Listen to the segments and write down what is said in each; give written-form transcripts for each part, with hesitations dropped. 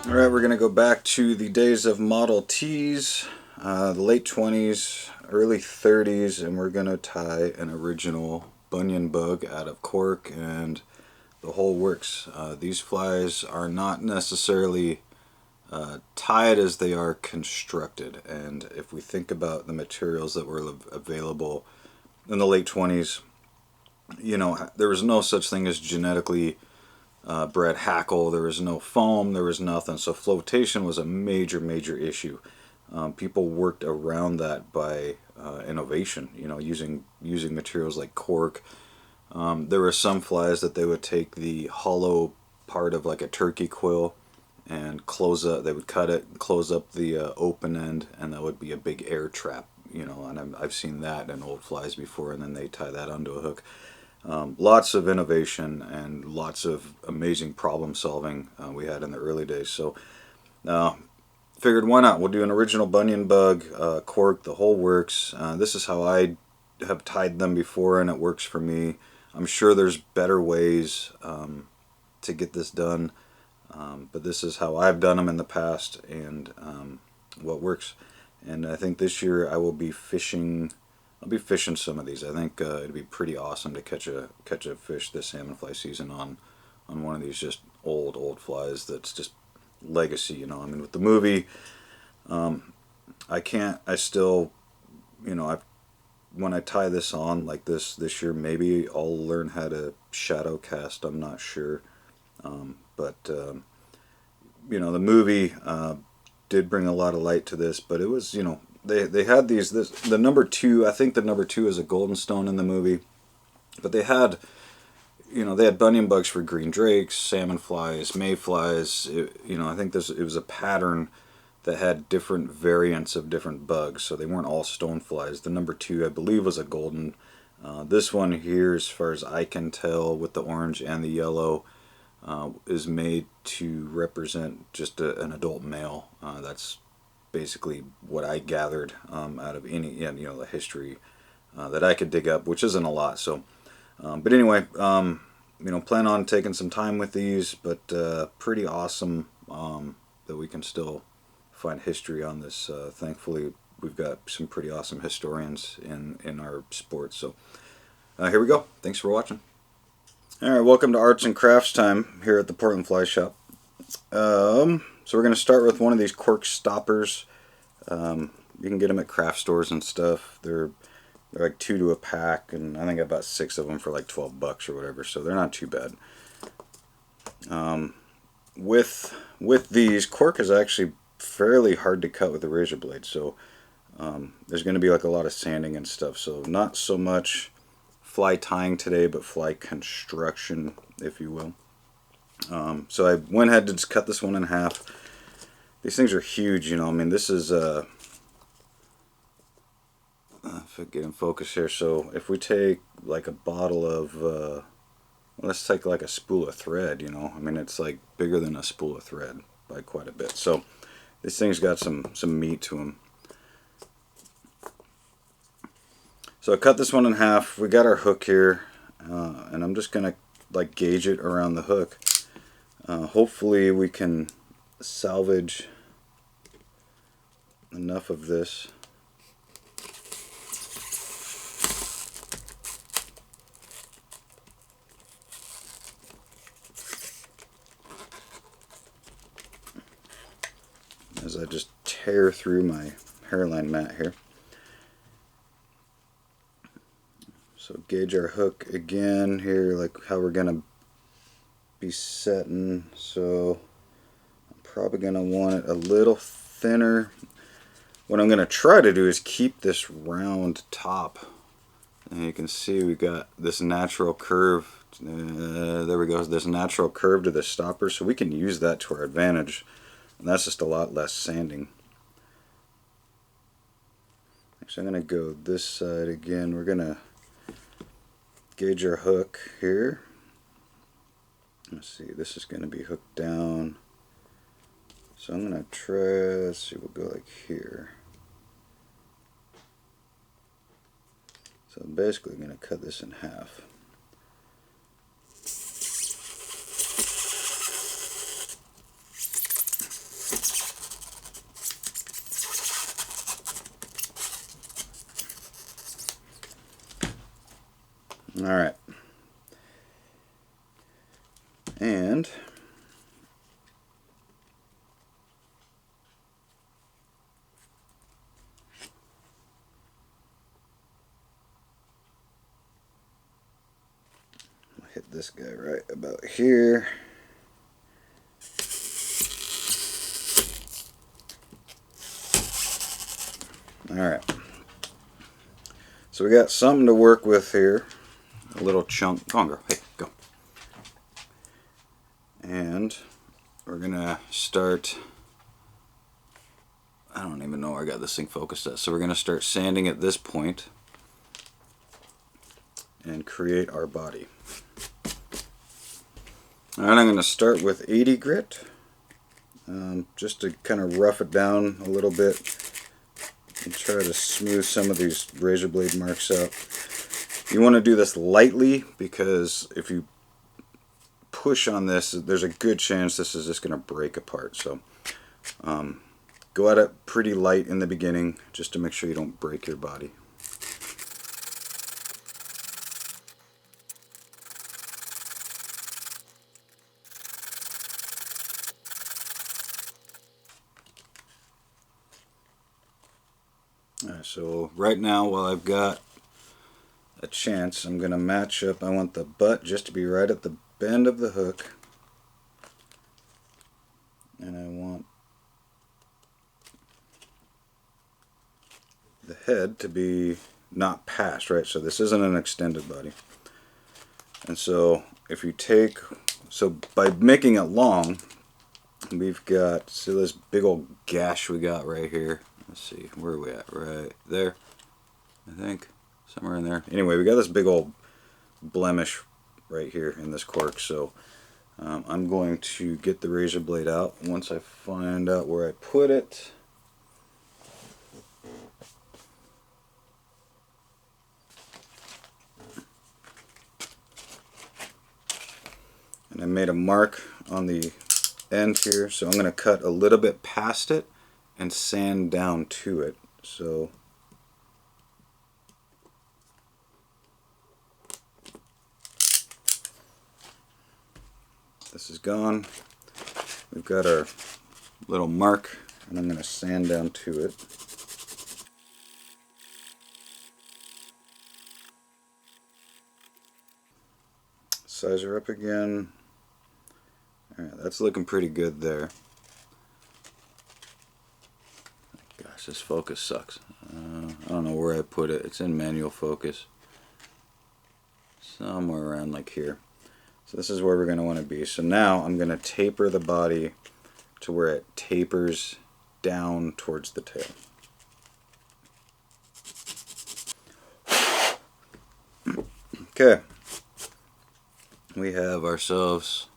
Alright, we're going to go back to the days of Model Ts, the late 20s, early 30s, and we're going to tie an original Bunyon Bug out of cork and the whole works. These flies are not necessarily tied as they are constructed, and if we think about the materials that were available in the late 20s, you know, there was no such thing as genetically bred hackle. There was no foam, there was nothing, so flotation was a major issue. People worked around that by innovation, you know, using materials like cork. There were some flies that they would take the hollow part of like a turkey quill and close up, they would cut it and close up the open end, and that would be a big air trap, you know, and I've seen that in old flies before, and then they tie that onto a hook. Lots of innovation and lots of amazing problem solving we had in the early days. So figured, why not? We'll do an original Bunyon Bug, cork, the whole works. This is how I have tied them before, and it works for me. I'm sure there's better ways to get this done, but this is how I've done them in the past, and what works. And I think this year I will be fishing. I'll be fishing some of these. I think it'd be pretty awesome to catch a fish this salmon fly season on one of these just old flies that's just legacy, you know. I mean, with the movie, I still, you know, when I tie this on like this year, maybe I'll learn how to shadow cast. I'm not sure, but you know, the movie did bring a lot of light to this, but it was, you know, they had the number 2, I think the number 2 is a golden stone in the movie, but they had, you know, they had Bunyon bugs for green drakes, salmon flies, mayflies. You know, I think it was a pattern that had different variants of different bugs, so they weren't all stone flies. The number 2, I believe, was a golden. This one here, as far as I can tell, with the orange and the yellow, is made to represent just an adult male. That's basically what I gathered out of any, you know, the history that I could dig up, which isn't a lot. So, but anyway, you know, plan on taking some time with these, but pretty awesome that we can still find history on this. Thankfully, we've got some pretty awesome historians in our sport. So here we go. Thanks for watching. All right, welcome to Arts and Crafts time here at the Portland Fly Shop. So we're going to start with one of these cork stoppers. You can get them at craft stores and stuff. They're like 2 to a pack, and I think I bought 6 of them for like $12 or whatever, so they're not too bad. With these, cork is actually fairly hard to cut with a razor blade, so there's going to be like a lot of sanding and stuff, so not so much fly tying today, but fly construction, if you will. So I went ahead to just cut this one in half. These things are huge, you know. I mean, this is if I get in focus here. So if we take like a bottle of let's take like a spool of thread, you know. I mean, it's like bigger than a spool of thread by quite a bit. So this thing's got some meat to them. So I cut this one in half. We got our hook here, and I'm just gonna like gauge it around the hook. Hopefully we can salvage enough of this. As I just tear through my hairline mat here. So gauge our hook again here, like how we're gonna be setting. So I'm probably gonna want it a little thinner. What I'm gonna try to do is keep this round top, and you can see we got this natural curve. There we go. This natural curve to the stopper, so we can use that to our advantage, and that's just a lot less sanding. Actually, I'm gonna go this side again. We're gonna gauge our hook here. Let's see, this is going to be hooked down. So I'm going to try, let's see, we'll go like here. So I'm basically going to cut this in half. Alright. And I'll hit this guy right about here. Alright. So we got something to work with here. A little chunk. Go on, girl. Hey, go. And we're gonna start, I don't even know where I got this thing focused at. So we're gonna start sanding at this point and create our body. Alright, I'm gonna start with 80 grit, just to kind of rough it down a little bit and try to smooth some of these razor blade marks out. You want to do this lightly, because if you push on this, there's a good chance this is just going to break apart. So go at it pretty light in the beginning, just to make sure you don't break your body. Alright, so right now, while I've got a chance, I'm going to match up. I want the butt just to be right at the bend of the hook, and I want the head to be not past, right? So this isn't an extended body. And so if you take, so by making it long, we've got, see this big old gash we got right here. Let's see, where are we at? Right there, I think. Somewhere in there. Anyway, we got this big old blemish right here in this cork, so I'm going to get the razor blade out once I find out where I put it. And I made a mark on the end here, so I'm going to cut a little bit past it and sand down to it. So this is gone. We've got our little mark, and I'm going to sand down to it. Size her up again. Alright, that's looking pretty good there. Gosh, this focus sucks. I don't know where I put it. It's in manual focus. Somewhere around like here. So this is where we're going to want to be. So now I'm going to taper the body to where it tapers down towards the tail. Okay. We have ourselves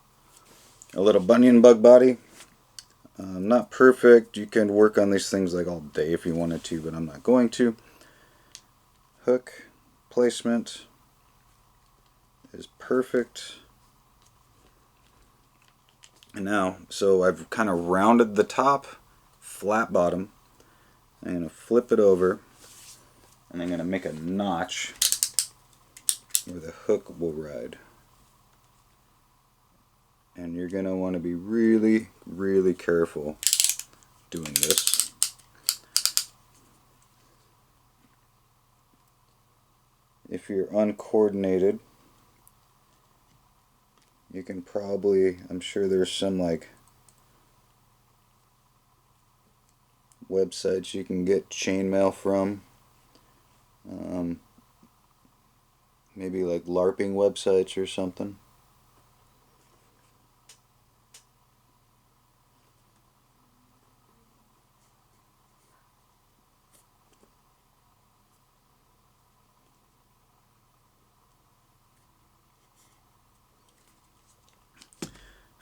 a little Bunyon Bug body. Not perfect. You can work on these things like all day if you wanted to, but I'm not going to. Hook placement is perfect. And now, so I've kind of rounded the top, flat bottom. I'm going to flip it over, and I'm going to make a notch where the hook will ride. And you're going to want to be really, really careful doing this. If you're uncoordinated, you can probably, I'm sure there's some like websites you can get chainmail from. Maybe like LARPing websites or something.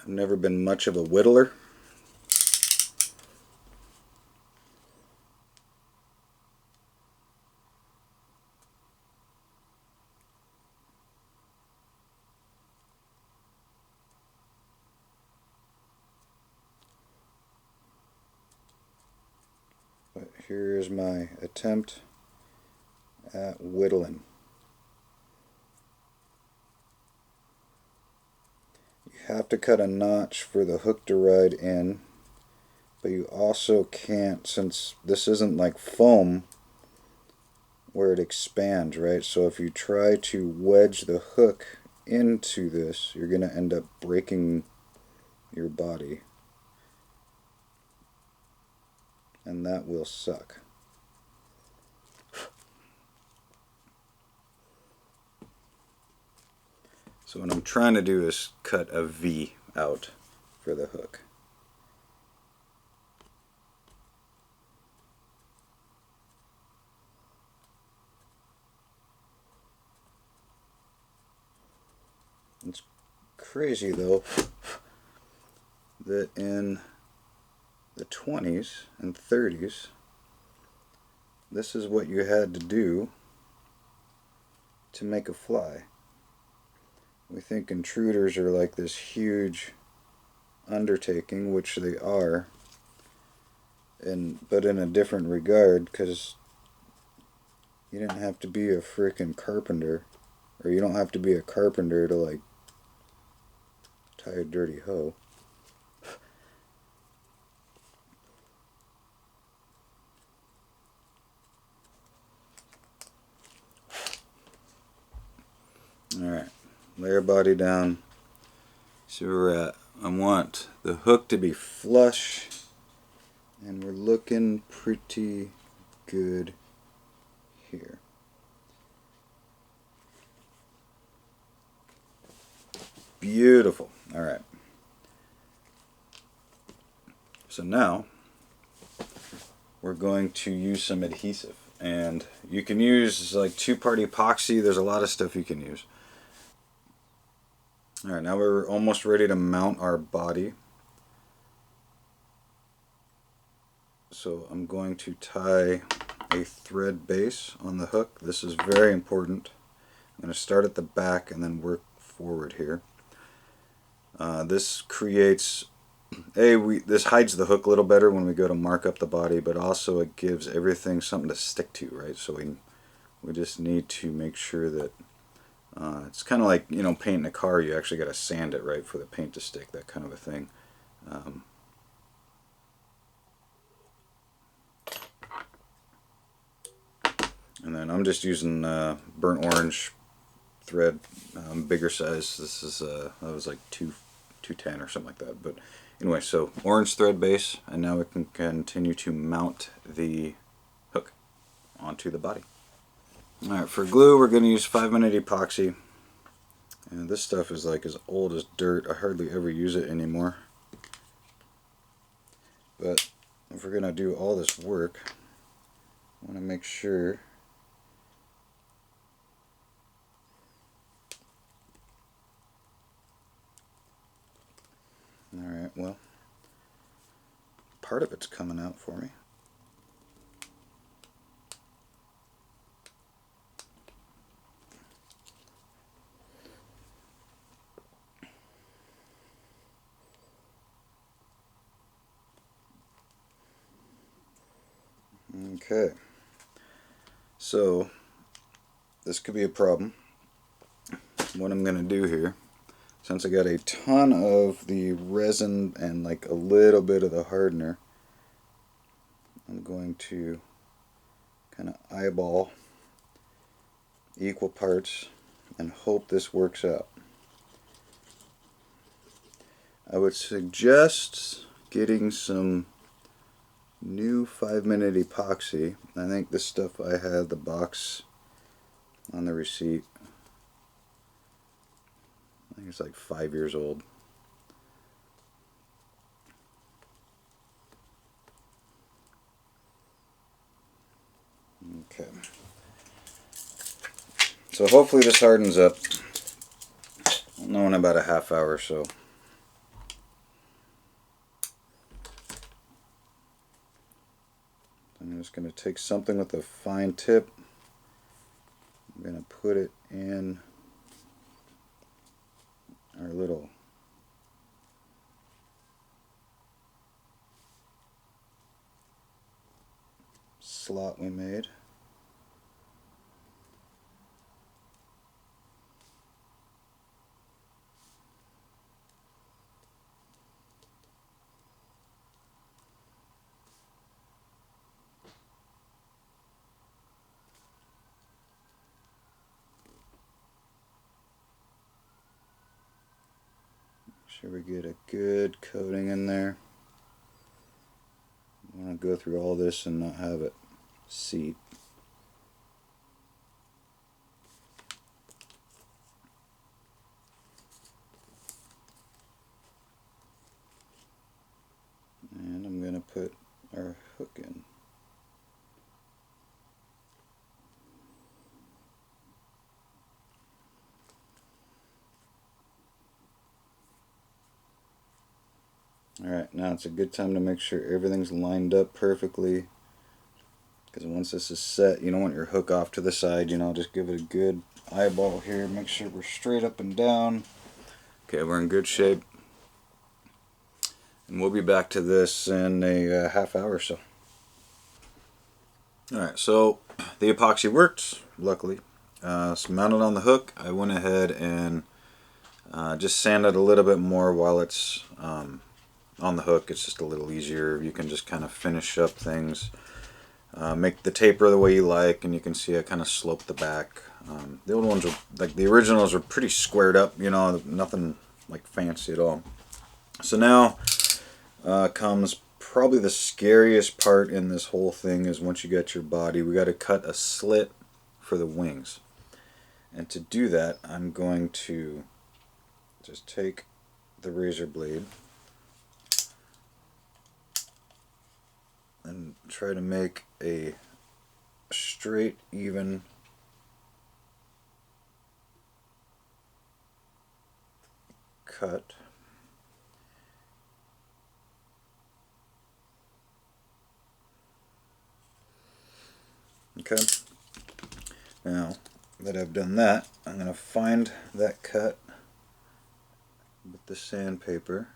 I've never been much of a whittler. But here is my attempt at whittling. You have to cut a notch for the hook to ride in, but you also can't, since this isn't like foam where it expands, right? So if you try to wedge the hook into this, you're going to end up breaking your body, and that will suck. So what I'm trying to do is cut a V out for the hook. It's crazy though that in the 20s and 30s, this is what you had to do to make a fly. We think intruders are like this huge undertaking, which they are, but in a different regard, because you didn't have to be a frickin' carpenter, or you don't have to be a carpenter to like tie a dirty hoe. Alright, lay our body down. See where we're at. I want the hook to be flush, and we're looking pretty good here. Beautiful. Alright. So now we're going to use some adhesive. And you can use like 2-part epoxy. There's a lot of stuff you can use. Alright, now we're almost ready to mount our body. So I'm going to tie a thread base on the hook. This is very important. I'm going to start at the back and then work forward here. This creates, this hides the hook a little better when we go to mark up the body, but also it gives everything something to stick to, right? So we just need to make sure that it's kind of like, you know, painting a car. You actually got to sand it, right, for the paint to stick, that kind of a thing. And then I'm just using burnt orange thread, bigger size. This is that was like 210 or something like that. But anyway, so orange thread base, and now we can continue to mount the hook onto the body. Alright, for glue we're going to use 5-minute epoxy. And this stuff is like as old as dirt. I hardly ever use it anymore. But if we're going to do all this work, I want to make sure alright, well, part of it's coming out for me. Okay, so this could be a problem. What I'm going to do here, since I got a ton of the resin and like a little bit of the hardener, I'm going to kind of eyeball equal parts and hope this works out. I would suggest getting some new 5-minute epoxy. I think this stuff I had the box on the receipt. I think it's like 5 years old. Okay. So hopefully this hardens up. I'll know in about a half hour or so. I'm just going to take something with a fine tip. I'm going to put it in our little slot we made. Make sure we get a good coating in there. I want to go through all this and not have it seep. And I'm going to put our hook in. Alright, now it's a good time to make sure everything's lined up perfectly, because once this is set, you don't want your hook off to the side. Just give it a good eyeball here, make sure we're straight up and down. Okay, we're in good shape, and we'll be back to this in a half hour or so. Alright, so the epoxy worked, luckily. It's mounted on the hook. I went ahead and just sanded a little bit more while it's on the hook. It's just a little easier. You can just kind of finish up things, make the taper the way you like, and you can see I kind of sloped the back. The old ones were, like the originals, were pretty squared up, nothing like fancy at all. So now comes probably the scariest part in this whole thing. Is once you get your body, we got to cut a slit for the wings. And to do that, I'm going to just take the razor blade and try to make a straight, even cut. Okay, now that I've done that, I'm going to find that cut with the sandpaper.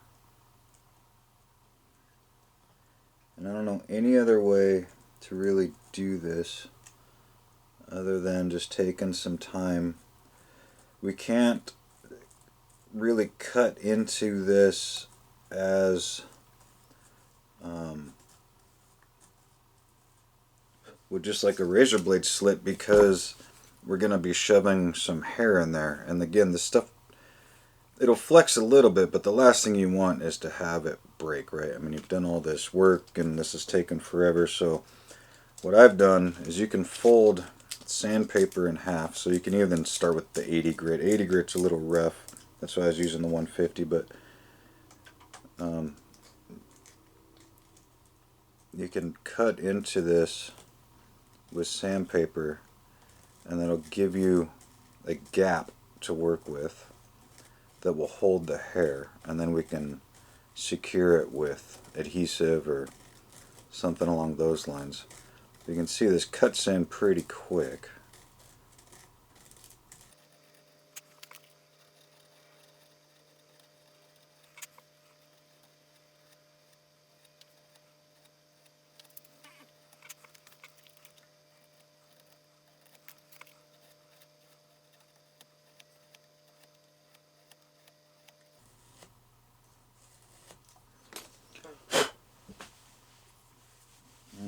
And I don't know any other way to really do this other than just taking some time. We can't really cut into this as with just like a razor blade slit, because we're going to be shoving some hair in there. And again, this stuff, it'll flex a little bit, but the last thing you want is to have it break, right? I mean, you've done all this work and this has taken forever. So what I've done is you can fold sandpaper in half. So you can even start with the 80 grit. 80 grit's a little rough. That's why I was using the 150, but you can cut into this with sandpaper, and that'll give you a gap to work with that will hold the hair, and then we can secure it with adhesive or something along those lines. You can see this cuts in pretty quick.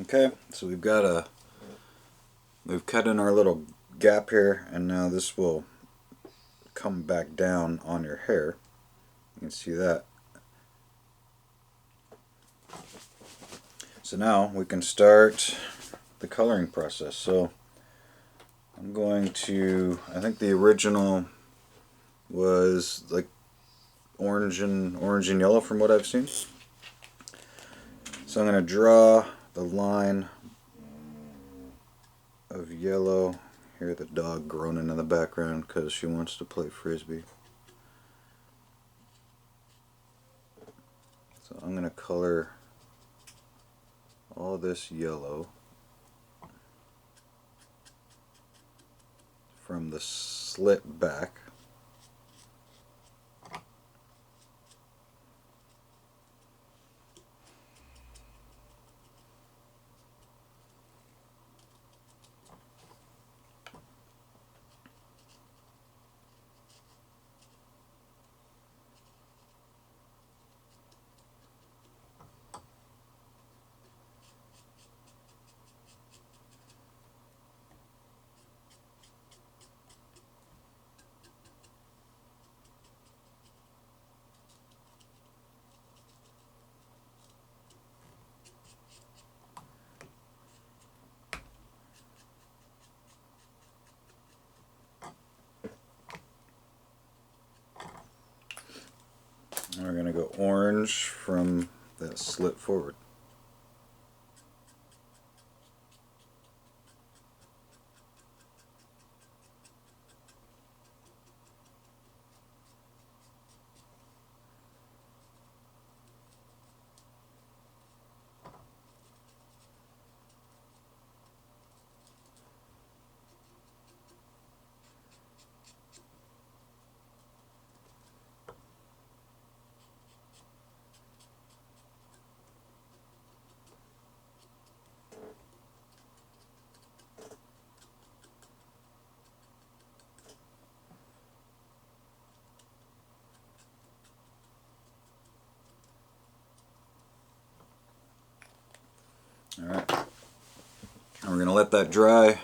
Okay, so we've cut in our little gap here, and now this will come back down on your hair. You can see that. So now we can start the coloring process. So I'm going to, I think the original was like orange and yellow from what I've seen. So I'm going to draw the line of yellow. Hear the dog groaning in the background because she wants to play frisbee. So I'm going to color all this yellow from the slit back. And we're going to go orange from that slit forward. Alright, and we're going to let that dry,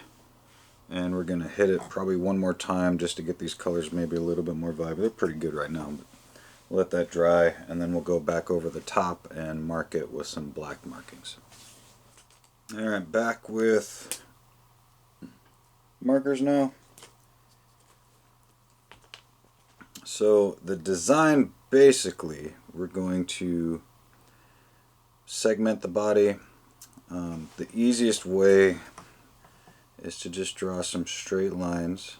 and we're going to hit it probably one more time just to get these colors maybe a little bit more vibrant. They're pretty good right now, but we'll let that dry, and then we'll go back over the top and mark it with some black markings. Alright, back with markers now. So the design, basically, we're going to segment the body. The easiest way is to just draw some straight lines.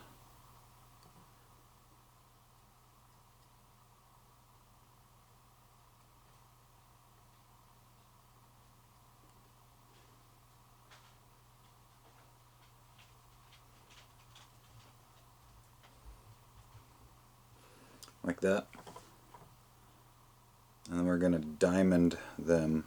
Like that. And then we're going to diamond them.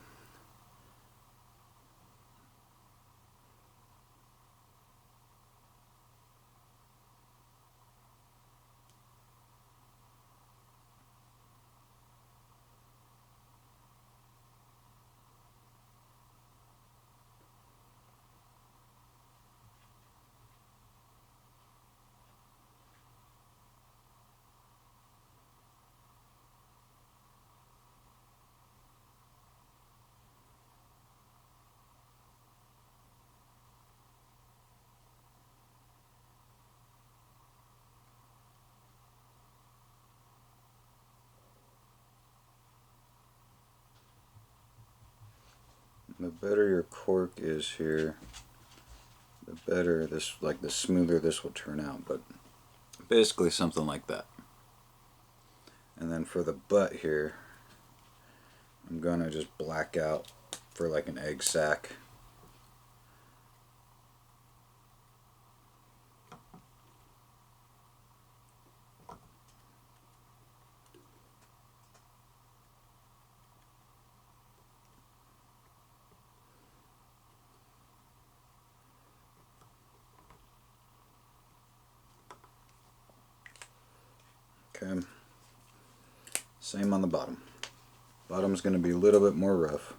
The better your cork is here, the better this, like the smoother this will turn out, but basically something like that. And then for the butt here, I'm gonna just black out for like an egg sac. Okay. Same on the bottom. Bottom's going to be a little bit more rough.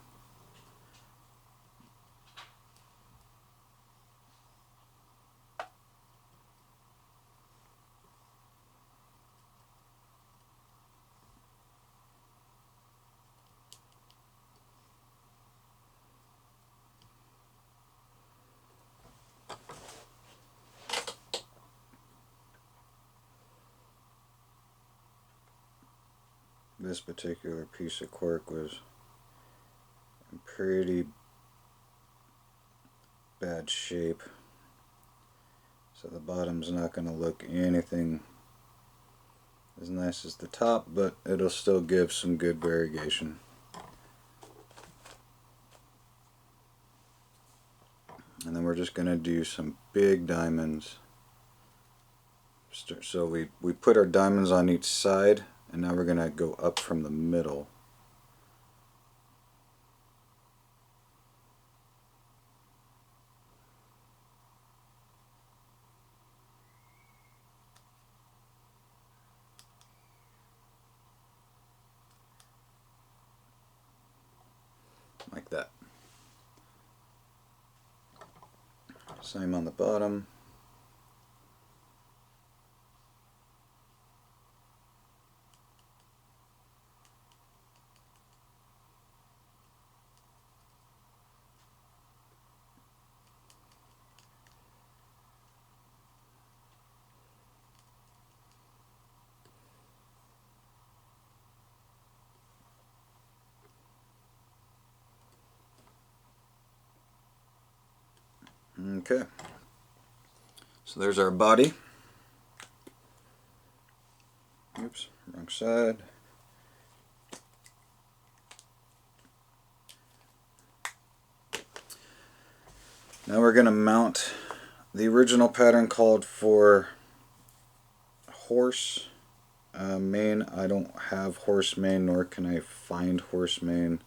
This particular piece of cork was in pretty bad shape, so the bottom's not going to look anything as nice as the top, but it'll still give some good variegation. And then we're just going to do some big diamonds So we put our diamonds on each side, and now we're going to go up from the middle. Like that. Same on the bottom. Okay, so there's our body. Oops, wrong side. Now we're going to mount. The original pattern called for horse mane. I don't have horse mane, nor can I find horse mane,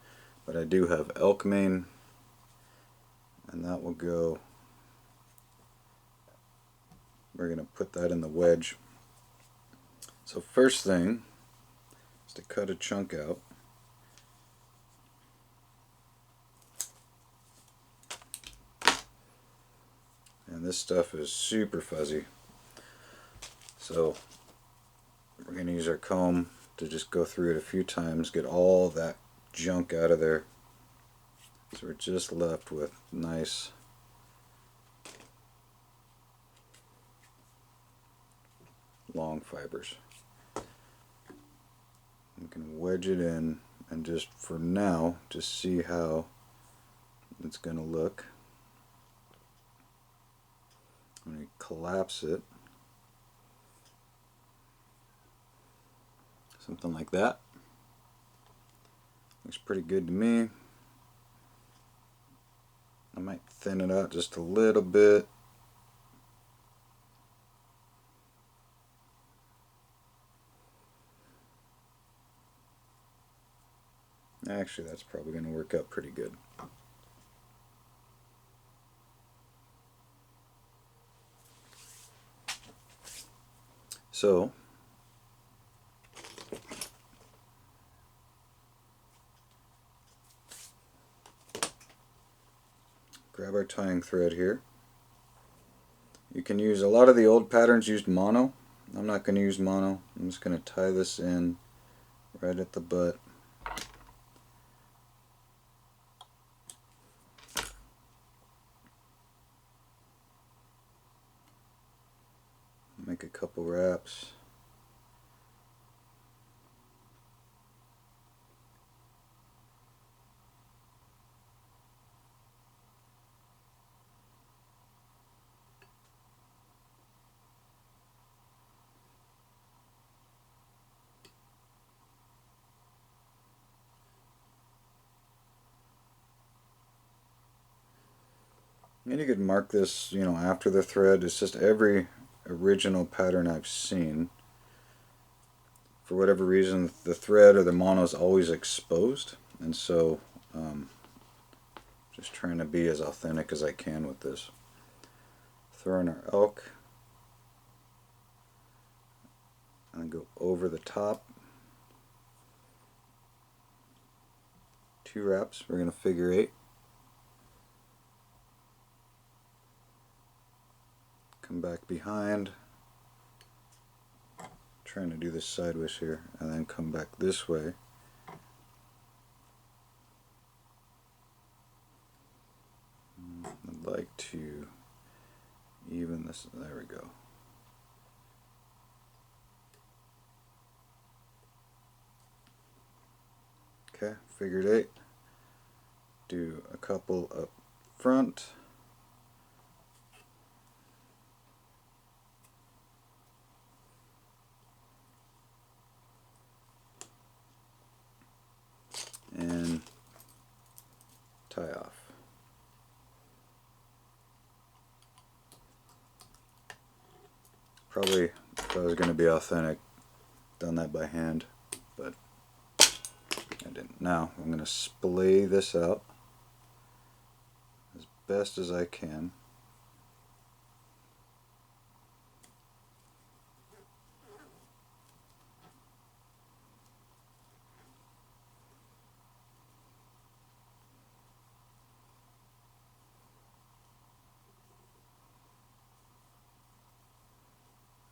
but I do have elk mane, and that will go. We're going to put that in the wedge. So first thing is to cut a chunk out. And this stuff is super fuzzy. So we're going to use our comb to just go through it a few times, get all that junk out of there. So we're just left with nice long fibers. We can wedge it in and just for now just see how it's going to look. When we collapse it, something like that. Looks pretty good to me. I might thin it out just a little bit. Actually, that's probably going to work out pretty good. So, grab our tying thread here. You can use, a lot of the old patterns used mono. I'm not going to use mono. I'm just going to tie this in right at the butt. Make a couple wraps. And you could mark this, after the thread. It's just every original pattern I've seen. For whatever reason, the thread or the mono is always exposed, and so just trying to be as authentic as I can with this. Throw in our elk, and then go over the top. 2 wraps. We're going to figure 8. Come back behind, trying to do this sideways here, and then come back this way. I'd like to even this. There we go. Okay, figured 8. Do a couple up front. And tie off. Probably if I was going to be authentic, done that by hand, but I didn't. Now I'm going to splay this out as best as I can.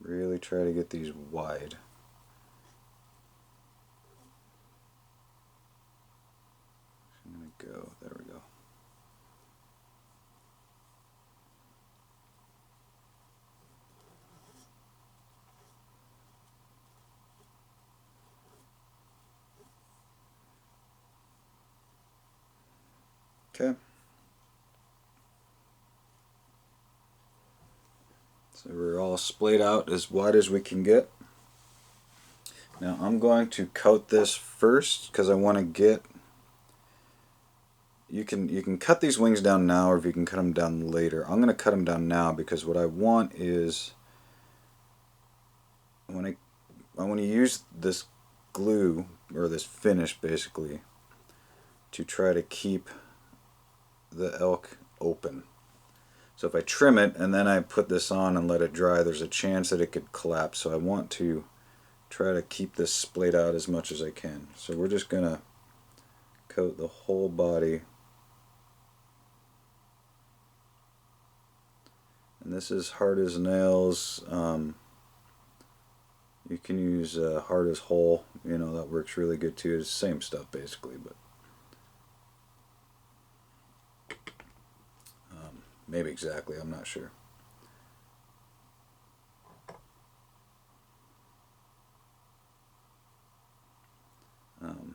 Really try to get these wide. I'm going to go, there we go. Okay. So we're all splayed out as wide as we can get. Now I'm going to coat this first because I want to get, you can cut these wings down now, or if you can cut them down later. I'm going to cut them down now because what I want is, I want to use this glue, or this finish basically, to try to keep the elk open. So if I trim it and then I put this on and let it dry, there's a chance that it could collapse. So I want to try to keep this splayed out as much as I can. So we're just going to coat the whole body. And this is hard as nails. You can use hard as whole. You know, that works really good too. It's the same stuff basically, but maybe exactly, I'm not sure.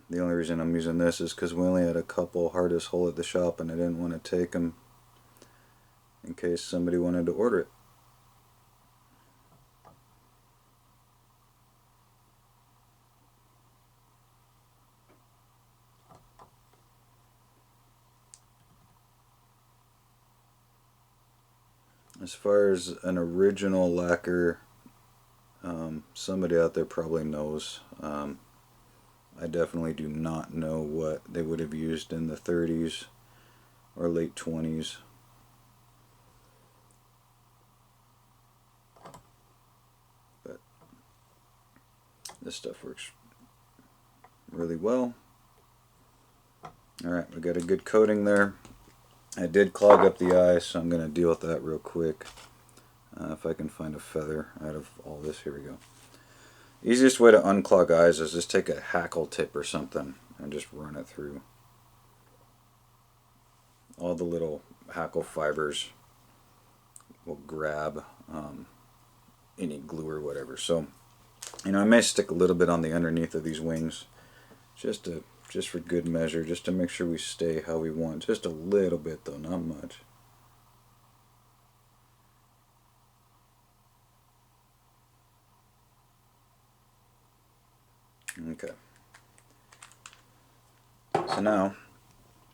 The only reason I'm using this is because we only had a couple hard as whole at the shop and I didn't want to take them in case somebody wanted to order it. As far as an original lacquer, somebody out there probably knows. I definitely do not know what they would have used in the 30s or late 20s. But this stuff works really well. Alright, we got a good coating there. I did clog up the eye, so I'm going to deal with that real quick. If I can find a feather out of all this, here we go. Easiest way to unclog eyes is just take a hackle tip or something and just run it through. All the little hackle fibers will grab any glue or whatever. So, you know, I may stick a little bit on the underneath of these wings, just for good measure, just to make sure we stay how we want. Just a little bit though, not much. Okay. So now,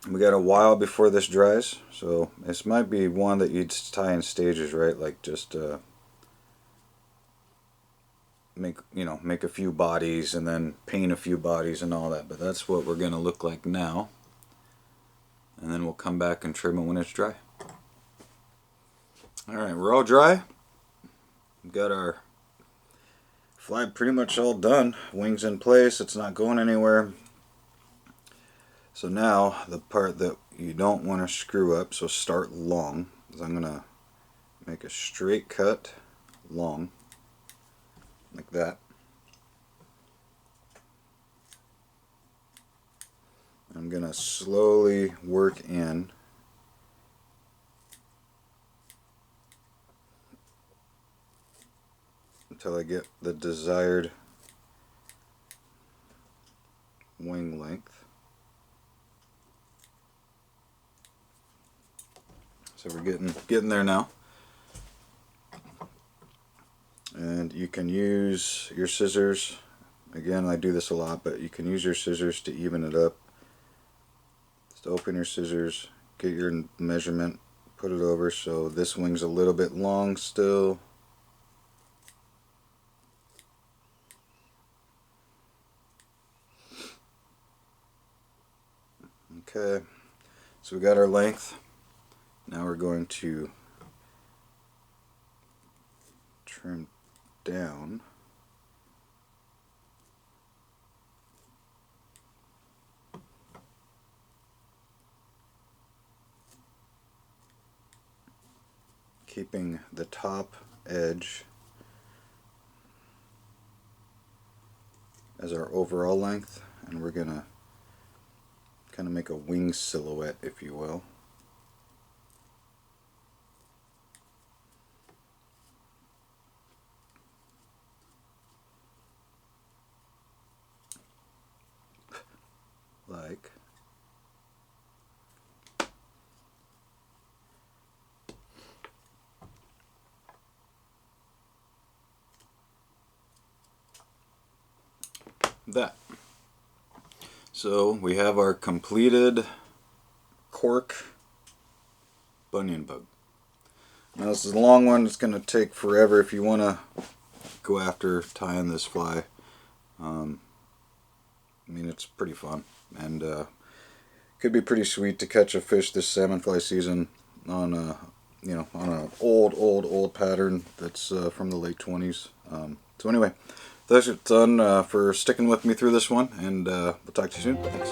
we got a while before this dries, so this might be one that you'd tie in stages, right? Like just make a few bodies and then paint a few bodies and all that. But that's what we're gonna look like now, and then we'll come back and trim it when it's dry. All right, we're all dry. We've got our fly pretty much all done. Wings in place. It's not going anywhere. So now the part that you don't want to screw up, so start long, is I'm going to make a straight cut long, like that. I'm going to slowly work in until I get the desired wing length. So we're getting there now. And you can use your scissors. Again, I do this a lot, but you can use your scissors to even it up. Just open your scissors, get your measurement, put it over so this wing's a little bit long still. Okay, so we got our length. Now we're going to trim down. Keeping the top edge as our overall length, and we're going to kind of make a wing silhouette, if you will. Like that. So we have our completed cork Bunyon Bug. Now this is a long one. It's going to take forever if you want to go after tying this fly. I mean, it's pretty fun, and could be pretty sweet to catch a fish this salmon fly season on a on an old pattern that's from the late 20s. So anyway, thanks a ton for sticking with me through this one, and we'll talk to you soon. Thanks.